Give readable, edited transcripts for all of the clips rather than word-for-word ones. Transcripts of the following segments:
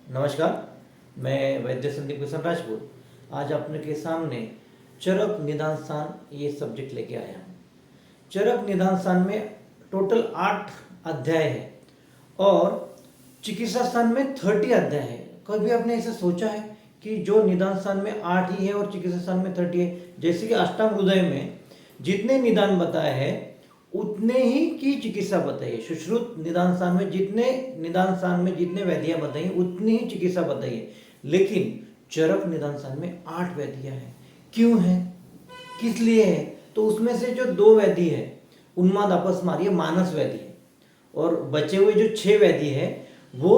नमस्कार, मैं वैद्य संदीप किशन राजपूत आज अपने के सामने चरक निदान स्थान ये सब्जेक्ट लेके आया हूँ। चरक निदान स्थान में टोटल 8 अध्याय है और चिकित्सा स्थान में 30 अध्याय है। कभी आपने ऐसा सोचा है कि जो निदान स्थान में 8 ही है और चिकित्सा स्थान में 30 है? जैसे कि अष्टांग हृदय में जितने निदान बताए हैं उतने ही की चिकित्सा बताई है। सुश्रुत निदान स्थान में जितने व्याधियां बताई उतनी ही चिकित्सा बताई है, लेकिन चरक निदान स्थान में 8 व्याधियां हैं। क्यों है, किस लिए है? तो उसमें से जो 2 व्याधि है उन्माद अपस्मार ये मानस व्याधि है और बचे हुए जो 6 व्याधि है वो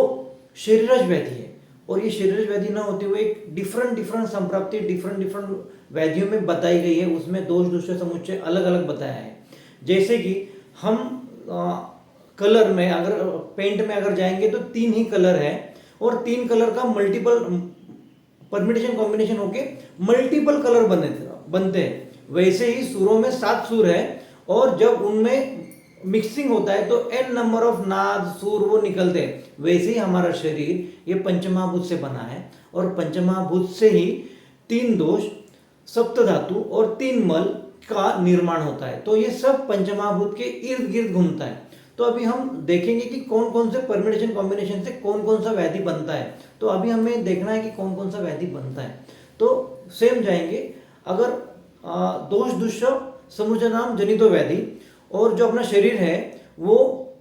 शरीरज व्याधि है। और ये शरीरज व्याधि ना होते हुए एक डिफरेंट संप्राप्ति डिफरेंट व्याधियों में बताई गई है। उसमें दोष दूसरे समुच्चय अलग अलग बताया है। जैसे कि हम कलर में अगर पेंट में अगर जाएंगे तो 3 ही कलर है और 3 कलर का मल्टीपल परम्यूटेशन कॉम्बिनेशन होके मल्टीपल कलर बनते हैं। वैसे ही सुरों में 7 सुर है और जब उनमें मिक्सिंग होता है तो n नंबर ऑफ नाद सुर वो निकलते हैं। वैसे ही हमारा शरीर ये पंचमहाभूत से बना है और पंचमहाभूत से ही 3 दोष, सप्त धातु और 3 मल का निर्माण होता है। तो ये सब पंचमहाभूत के इर्द गिर्द घूमता है। तो अभी हम देखेंगे कि कौन कौन से परम्यूटेशन कॉम्बिनेशन से कौन कौन सा व्याधि बनता है। तो अभी हमें देखना है कि कौन कौन सा व्याधि बनता है। तो सेम जाएंगे। अगर दोष दुष्य समुचय नाम जनितो व्याधि और जो अपना शरीर है वो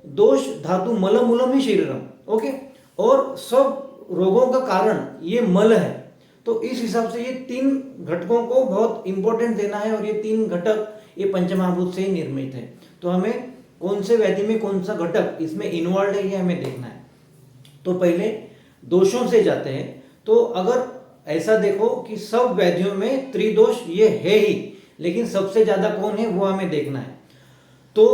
दोष धातु मलम मूलम ही शरीरम, ओके, और सब रोगों का कारण ये मल है। तो इस हिसाब से ये 3 घटकों को बहुत इंपॉर्टेंट देना है और ये 3 घटक ये पंचमहाभूत से ही निर्मित है। तो हमें कौन से व्याधि में कौन सा घटक इसमें इन्वॉल्व है ये हमें देखना है। तो पहले दोषों से जाते हैं। तो अगर ऐसा देखो कि सब व्याधियों में त्रिदोष ये है ही, लेकिन सबसे ज्यादा कौन है वो हमें देखना है। तो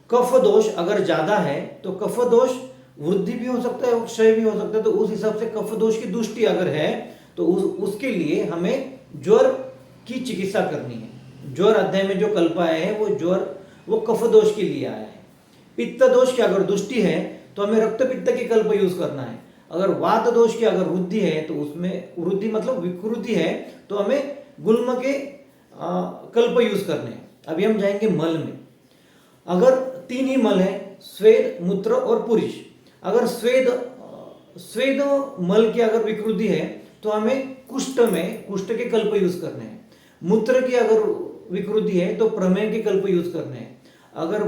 कफ दोष अगर ज्यादा है तो कफ दोष वृद्धि भी हो सकता है और क्षय भी हो सकता है। तो उस हिसाब से कफ दोष की दुष्टि अगर है तो उसके लिए हमें ज्वर की चिकित्सा करनी है। ज्वर अध्याय में जो कल्प आया है वो ज्वर वो कफ दोष के लिए आया है। पित्त दोष की अगर दुष्टि है तो हमें रक्त पित्त के कल्प यूज करना है। अगर वात दोष की अगर वृद्धि है तो उसमें वृद्धि मतलब विकृति है तो हमें गुल्म के कल्प यूज करने हैं। अभी हम जाएंगे मल में। अगर 3 ही मल है, स्वेद, मूत्र और पुरुष। अगर स्वेद मल की अगर विकृति है तो हमें कुष्ठ के कल्प यूज करने हैं। मूत्र की अगर विकृति है तो प्रमेय के कल्प यूज करने हैं। अगर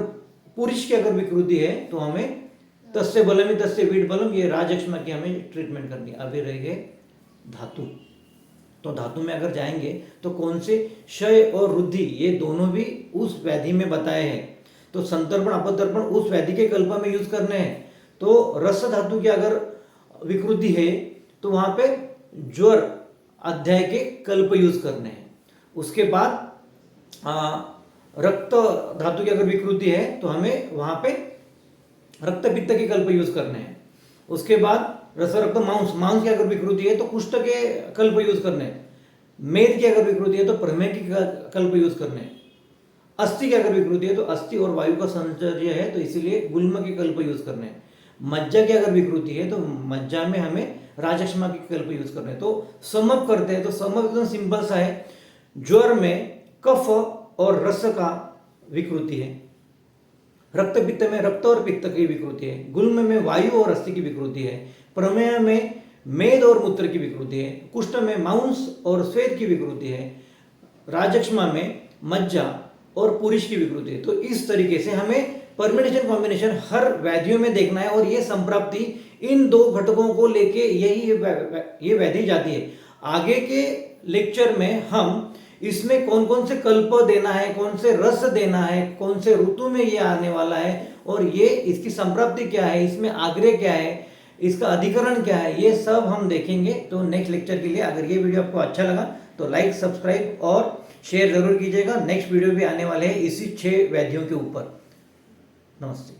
पुरुष की अगर विकृति है तो हमें तस्य बलम तस्य वीड बलम ये राजक्षमा की हमें ट्रीटमेंट करनी है। अभी रह गए धातु। तो धातु में अगर जाएंगे तो कौन से क्षय और वृद्धि ये दोनों भी उस व्याधि में बताए हैं। तो संतर्पण अपतर्पण उस व्याधि के कल्प में यूज करने हैं। तो रस धातु की अगर विकृति है तो वहां पे ज्वर अध्याय के कल्प यूज करने हैं। उसके बाद रक्त धातु की अगर विकृति है तो हमें वहां पे रक्त पित्त के कल्प यूज करने हैं। उसके बाद रस रक्त मांस की अगर विकृति है तो कुष्ठ के कल्प यूज करने हैं। मेद की अगर विकृति है तो प्रमेय की कल्प यूज करने हैं। अस्थि की अगर विकृति है तो अस्थि और वायु का संचर्य है तो इसीलिए गुल्म के कल्प यूज करने हैं। मज्जा की अगर विकृति है तो मज्जा में हमें राजक्षमा के कल्प यूज करने हैं। तो समअप करते हैं। तो समअप एकदम सिंपल सा है। ज्वर में कफ और रस का विकृति है। रक्त पित्त में रक्त और पित्त की विकृति है। गुल्म में वायु और अस्थि की विकृति है। प्रमेय में मेद और मूत्र की विकृति है। कुष्ठ में मांस और स्वेद की विकृति है। राजक्षमा में मज्जा और पुरुष की विकृति है। तो इस तरीके से हमें परम्यूटेशन कॉम्बिनेशन हर व्याधियों में देखना है और ये संप्राप्ति इन 2 घटकों को लेके ये व्याधि जाती है। आगे के लेक्चर में हम इसमें कौन कौन से कल्प देना है, कौन से रस देना है, कौन से ऋतु में ये आने वाला है और ये इसकी संप्राप्ति क्या है, इसमें आग्रह क्या है, इसका अधिकरण क्या है, ये सब हम देखेंगे। तो नेक्स्ट लेक्चर के लिए अगर ये वीडियो आपको अच्छा लगा तो लाइक, सब्सक्राइब और शेयर जरूर कीजिएगा। नेक्स्ट वीडियो भी आने वाले हैं इसी 6 व्याधियों के ऊपर। नमस्ते।